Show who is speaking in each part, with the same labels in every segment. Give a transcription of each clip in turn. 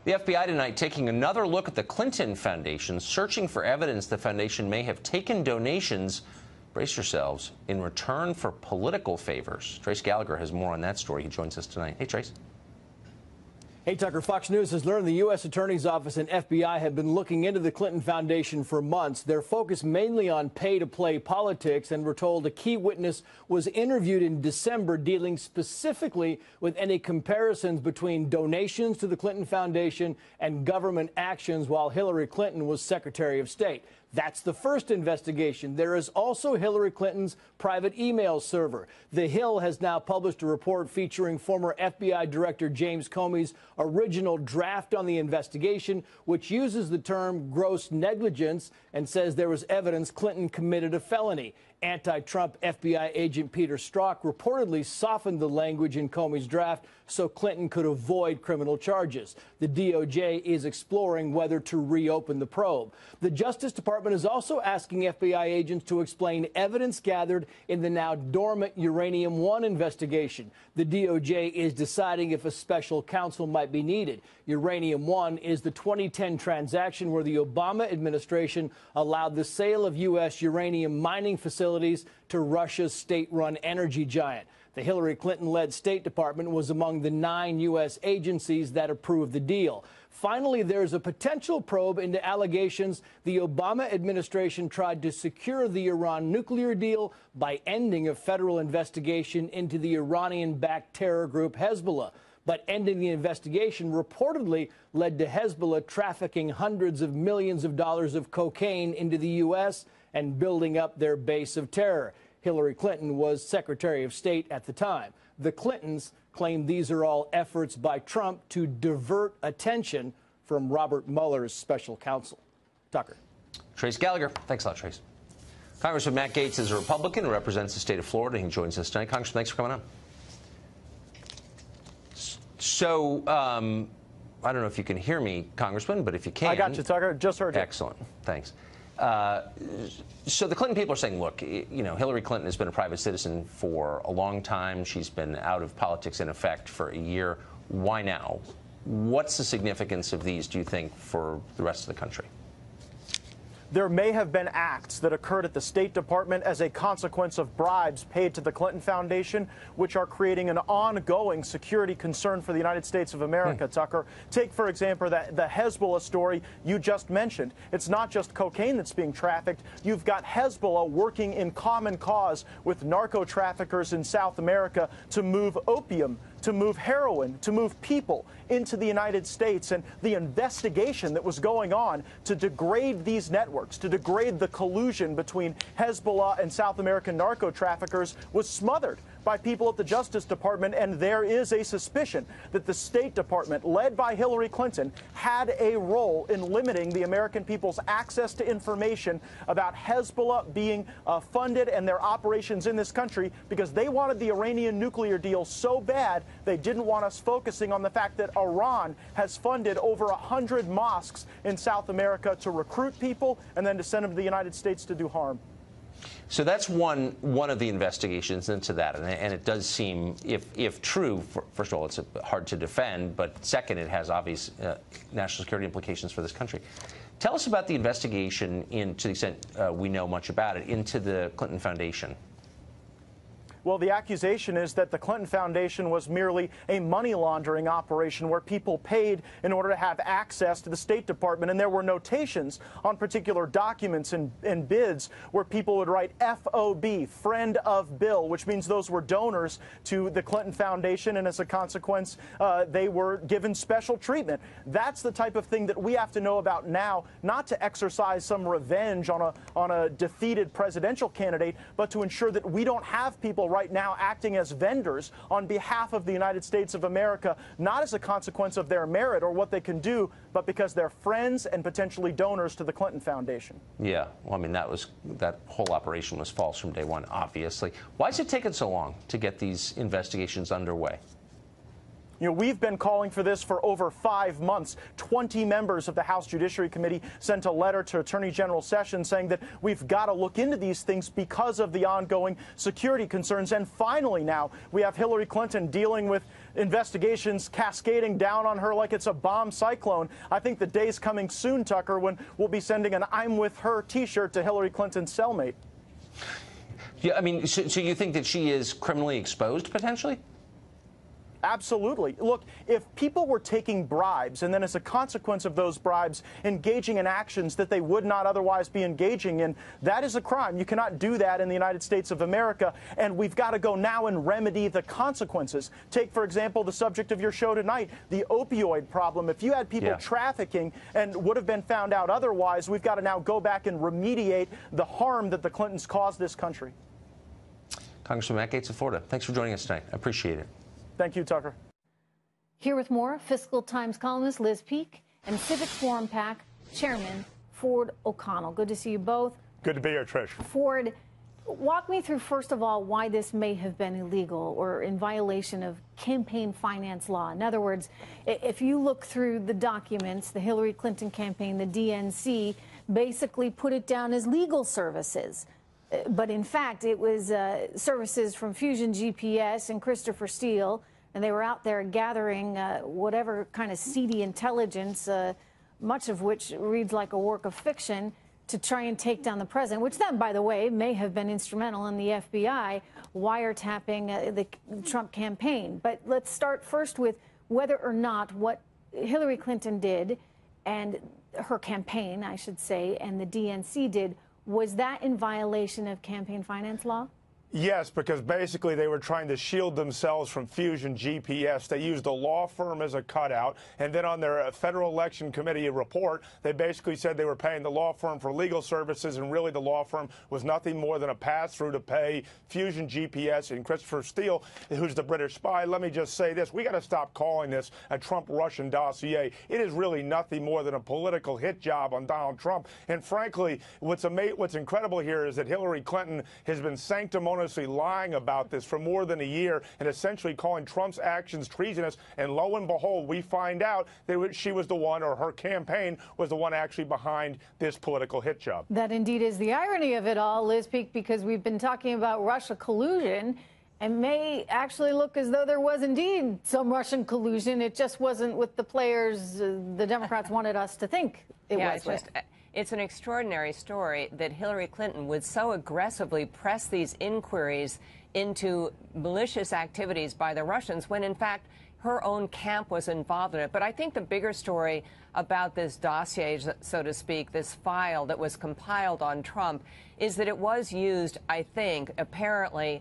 Speaker 1: The FBI tonight taking another look at the Clinton Foundation, searching for evidence the foundation may have taken donations, brace yourselves, in return for political favors. Trace Gallagher has more on that story. He joins us tonight. Hey, Trace.
Speaker 2: Hey, Tucker. Fox News has learned the U.S. Attorney's Office and FBI have been looking into the Clinton Foundation for months. They're focused mainly on pay-to-play politics, and we're told a key witness was interviewed in December dealing specifically with any comparisons between donations to the Clinton Foundation and government actions while Hillary Clinton was Secretary of State. That's the first investigation. There is also Hillary Clinton's private email server. The Hill has now published a report featuring former FBI Director James Comey's original draft on the investigation, which uses the term gross negligence and says there was evidence Clinton committed a felony. Anti-Trump FBI agent Peter Strzok reportedly softened the language in Comey's draft so Clinton could avoid criminal charges. The DOJ is exploring whether to reopen the probe. The Justice Department is also asking FBI agents to explain evidence gathered in the now dormant Uranium One investigation. The DOJ is deciding if a special counsel might be needed. Uranium One is the 2010 transaction where the Obama administration allowed the sale of U.S. uranium mining facilities to Russia's state-run energy giant. The Hillary Clinton-led State Department was among the 9 U.S. agencies that approved the deal. Finally, there's a potential probe into allegations the Obama administration tried to secure the Iran nuclear deal by ending a federal investigation into the Iranian-backed terror group Hezbollah. But ending the investigation reportedly led to Hezbollah trafficking hundreds of millions of dollars of cocaine into the U.S. and building up their base of terror. Hillary Clinton was Secretary of State at the time. The Clintons claim these are all efforts by Trump to divert attention from Robert Mueller's special counsel. Tucker.
Speaker 1: Trace Gallagher. Thanks a lot, Trace. Congressman Matt Gaetz is a Republican who represents the state of Florida. He joins us tonight. Congressman, thanks for coming on. So, I don't know if you can hear me, Congressman, but if you can.
Speaker 2: I got you, Tucker. Just heard you.
Speaker 1: Excellent. Thanks. So the Clinton people are saying, look, you know, Hillary Clinton has been a private citizen for a long time. She's been out of politics, in effect, for a year. Why now? What's the significance of these, do you think, for the rest of the country?
Speaker 3: There may have been acts that occurred at the State Department as a consequence of bribes paid to the Clinton Foundation, which are creating an ongoing security concern for the United States of America, Tucker. Take, for example, the Hezbollah story you just mentioned. It's not just cocaine that's being trafficked. You've got Hezbollah working in common cause with narco traffickers in South America to move opium, to move heroin, to move people into the United States. And the investigation that was going on to degrade these networks, to degrade the collusion between Hezbollah and South American narco traffickers was smothered by people at the Justice Department. And there is a suspicion that the State Department, led by Hillary Clinton, had a role in limiting the American people's access to information about Hezbollah being funded and their operations in this country because they wanted the Iranian nuclear deal so bad they didn't want us focusing on the fact that Iran has funded over 100 mosques in South America to recruit people and then to send them to the United States to do harm.
Speaker 1: So that's one of the investigations into that, and it does seem, if true, first of all, it's hard to defend, but second, it has obvious national security implications for this country. Tell us about the investigation, to the extent we know much about it, into the Clinton Foundation.
Speaker 3: Well, the accusation is that the Clinton Foundation was merely a money laundering operation where people paid in order to have access to the State Department. And there were notations on particular documents and bids where people would write FOB, friend of Bill, which means those were donors to the Clinton Foundation. And as a consequence, they were given special treatment. That's the type of thing that we have to know about now, not to exercise some revenge on a defeated presidential candidate, but to ensure that we don't have people right now acting as vendors on behalf of the United States of America, not as a consequence of their merit or what they can do, but because they're friends and potentially donors to the Clinton Foundation.
Speaker 1: Yeah, well, I mean, that whole operation was false from day one, obviously. Why is it taking so long to get these investigations underway?
Speaker 3: You know, we've been calling for this for over 5 months. 20 members of the House Judiciary Committee sent a letter to Attorney General Sessions saying that we've got to look into these things because of the ongoing security concerns. And finally now, we have Hillary Clinton dealing with investigations cascading down on her like it's a bomb cyclone. I think the day's coming soon, Tucker, when we'll be sending an I'm with her T-shirt to Hillary Clinton's cellmate.
Speaker 1: Yeah, I mean, so you think that she is criminally exposed, potentially?
Speaker 3: Absolutely. Look, if people were taking bribes and then as a consequence of those bribes engaging in actions that they would not otherwise be engaging in, that is a crime. You cannot do that in the United States of America, and we've got to go now and remedy the consequences. Take, for example, the subject of your show tonight, the opioid problem. If you had people trafficking and would have been found out otherwise, we've got to now go back and remediate the harm that the Clintons caused this country.
Speaker 1: Congressman Matt Gaetz of Florida, thanks for joining us tonight. I appreciate it.
Speaker 3: Thank you, Tucker.
Speaker 4: Here with more, Fiscal Times columnist Liz Peek and Civic Forum PAC Chairman Ford O'Connell. Good to see you both.
Speaker 5: Good to be here, Trish.
Speaker 4: Ford, walk me through, first of all, why this may have been illegal or in violation of campaign finance law. In other words, if you look through the documents, the Hillary Clinton campaign, the DNC, basically put it down as legal services. But in fact, it was services from Fusion GPS and Christopher Steele, and they were out there gathering whatever kind of seedy intelligence, much of which reads like a work of fiction, to try and take down the president, which then, by the way, may have been instrumental in the FBI wiretapping the Trump campaign. But let's start first with whether or not what Hillary Clinton did, and her campaign, I should say, and the DNC did, was that in violation of campaign finance law?
Speaker 5: Yes, because basically they were trying to shield themselves from Fusion GPS. They used a law firm as a cutout, and then on their Federal Election Committee report, they basically said they were paying the law firm for legal services, and really the law firm was nothing more than a pass-through to pay Fusion GPS and Christopher Steele, who's the British spy. Let me just say this. We got to stop calling this a Trump-Russian dossier. It is really nothing more than a political hit job on Donald Trump. And frankly, what's incredible here is that Hillary Clinton has been sanctimonious lying about this for more than a year and essentially calling Trump's actions treasonous. And lo and behold, we find out that she was the one, or her campaign was the one actually behind this political hit job.
Speaker 4: That indeed is the irony of it all, Liz Peek, because we've been talking about Russia collusion and may actually look as though there was indeed some Russian collusion. It just wasn't with the players the Democrats wanted us to think it was with.
Speaker 6: It's an extraordinary story that Hillary Clinton would so aggressively press these inquiries into malicious activities by the Russians when, in fact, her own camp was involved in it. But I think the bigger story about this dossier, so to speak, this file that was compiled on Trump, is that it was used, I think, apparently,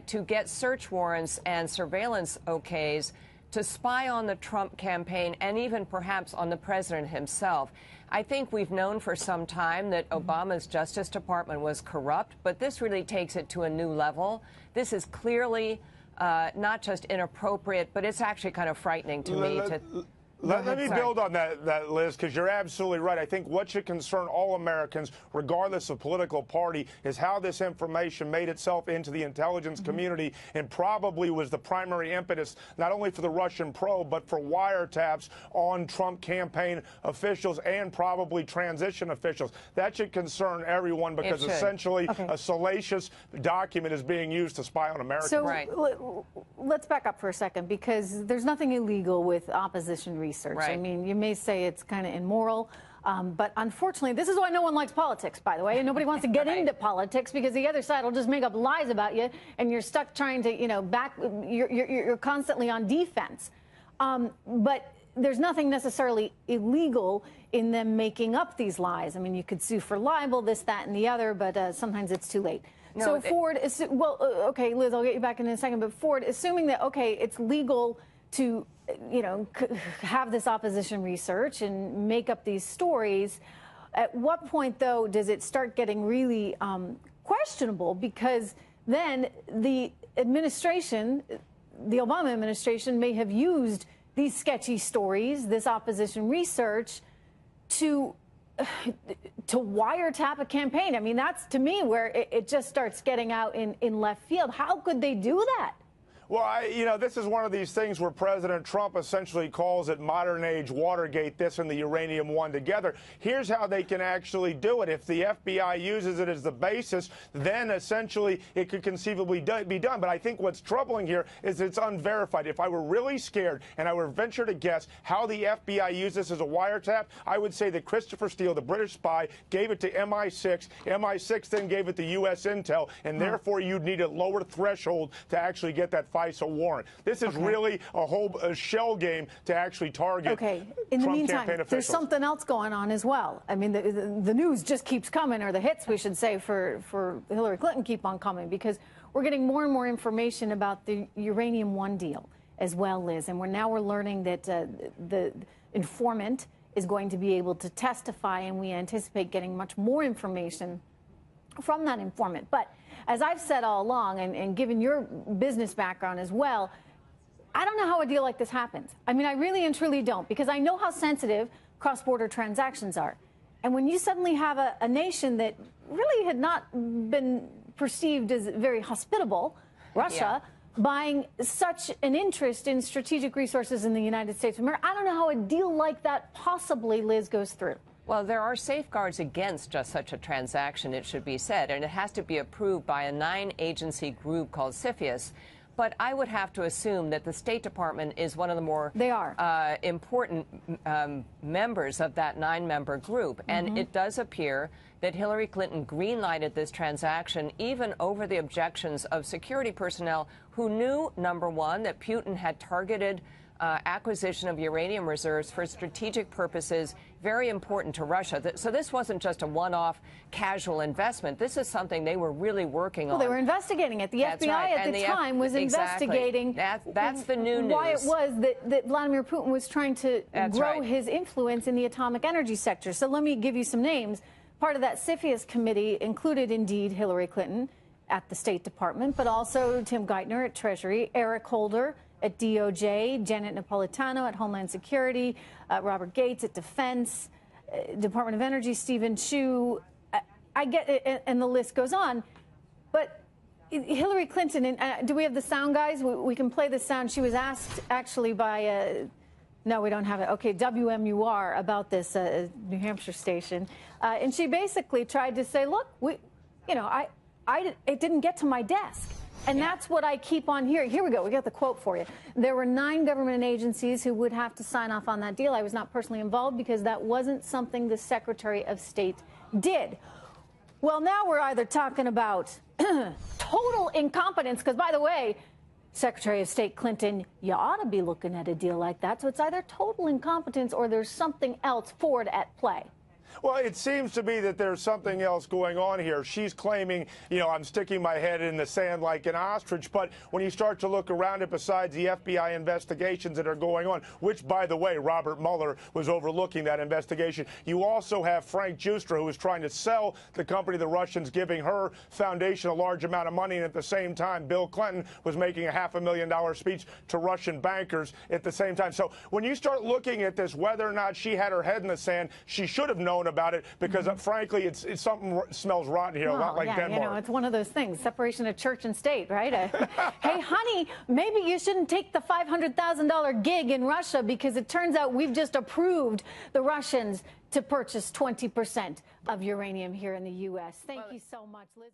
Speaker 6: to get search warrants and surveillance okays to spy on the Trump campaign and even perhaps on the president himself. I think we've known for some time that Obama's Justice Department was corrupt, but this really takes it to a new level. This is clearly not just inappropriate, but it's actually kind of frightening to me.
Speaker 5: Let me build on that, Liz, because you're absolutely right. I think what should concern all Americans, regardless of political party, is how this information made itself into the intelligence community and probably was the primary impetus not only for the Russian probe, but for wiretaps on Trump campaign officials and probably transition officials. That should concern everyone because essentially a salacious document is being used to spy on Americans.
Speaker 4: So let's back up for a second, because there's nothing illegal with opposition research.
Speaker 6: Right.
Speaker 4: I mean, you may say it's kind of immoral, but unfortunately, this is why no one likes politics, by the way, and nobody wants to get into politics because the other side will just make up lies about you, and you're stuck trying to, you're constantly on defense. But there's nothing necessarily illegal in them making up these lies. I mean, you could sue for libel, this, that, and the other, but sometimes it's too late. No, so Ford, okay, Liz, I'll get you back in a second, but Ford, assuming that, okay, it's legal to have this opposition research and make up these stories, at what point, though, does it start getting really questionable? Because then the administration, the Obama administration, may have used these sketchy stories, this opposition research, to wiretap a campaign. I mean, that's, to me, where it just starts getting out in left field. How could they do that?
Speaker 5: Well, this is one of these things where President Trump essentially calls it modern age Watergate, this and the uranium one together. Here's how they can actually do it. If the FBI uses it as the basis, then essentially it could conceivably be done. But I think what's troubling here is it's unverified. If I were really scared and I were venture to guess how the FBI used this as a wiretap, I would say that Christopher Steele, the British spy, gave it to MI6. MI6 then gave it to U.S. Intel, and therefore you'd need a lower threshold to actually get that FISA warrant. This is really a shell game to actually target
Speaker 4: In the
Speaker 5: Trump
Speaker 4: meantime,
Speaker 5: campaign officials.
Speaker 4: there's something else going on as well. I mean, the news just keeps coming, or the hits, we should say, for Hillary Clinton keep on coming, because we're getting more and more information about the Uranium One deal as well, Liz. And we're learning that the informant is going to be able to testify, and we anticipate getting much more information from that informant. But as I've said all along, and given your business background as well, I don't know how a deal like this happens. I mean, I really and truly don't, because I know how sensitive cross-border transactions are. And when you suddenly have a nation that really had not been perceived as very hospitable, Russia, buying such an interest in strategic resources in the United States of America, I don't know how a deal like that possibly, Liz, goes through.
Speaker 6: Well, there are safeguards against just such a transaction, it should be said, and it has to be approved by a 9-agency group called CFIUS. But I would have to assume that the State Department is one of the more important members of that 9-member group. And it does appear that Hillary Clinton greenlighted this transaction even over the objections of security personnel who knew, number one, that Putin had targeted acquisition of uranium reserves for strategic purposes, very important to Russia. So this wasn't just a one-off casual investment. This is something they were really working on.
Speaker 4: Well, they were investigating it. The FBI at the time was investigating.
Speaker 6: That's the new news.
Speaker 4: Why it was that Vladimir Putin was trying to grow his influence in the atomic energy sector. So let me give you some names. Part of that CFIUS committee included, indeed, Hillary Clinton at the State Department, but also Tim Geithner at Treasury, Eric Holder at DOJ, Janet Napolitano at Homeland Security, Robert Gates at Defense, Department of Energy, Stephen Chu. I get it, and the list goes on. But Hillary Clinton, and do we have the sound, guys? We can play the sound. She was asked, actually, by no, we don't have it. Okay, WMUR about this New Hampshire station, and she basically tried to say, look, it didn't get to my desk. And that's what I keep on hearing. Here we go. We got the quote for you. There were 9 government agencies who would have to sign off on that deal. I was not personally involved because that wasn't something the Secretary of State did. Well, now we're either talking about total incompetence, because, by the way, Secretary of State Clinton, you ought to be looking at a deal like that. So it's either total incompetence or there's something else forward at play.
Speaker 5: Well, it seems to be that there's something else going on here. She's claiming, I'm sticking my head in the sand like an ostrich. But when you start to look around it, besides the FBI investigations that are going on, which, by the way, Robert Mueller was overlooking that investigation, you also have Frank Giustra, who is trying to sell the company the Russians, giving her foundation a large amount of money. And at the same time, Bill Clinton was making a $500,000 speech to Russian bankers at the same time. So when you start looking at this, whether or not she had her head in the sand, she should have known about it, because frankly, it's something smells rotten here, a lot like Denmark.
Speaker 4: It's one of those things, separation of church and state, right? Hey, honey, maybe you shouldn't take the $500,000 gig in Russia, because it turns out we've just approved the Russians to purchase 20% of uranium here in the U.S. Thank you so much, Liz.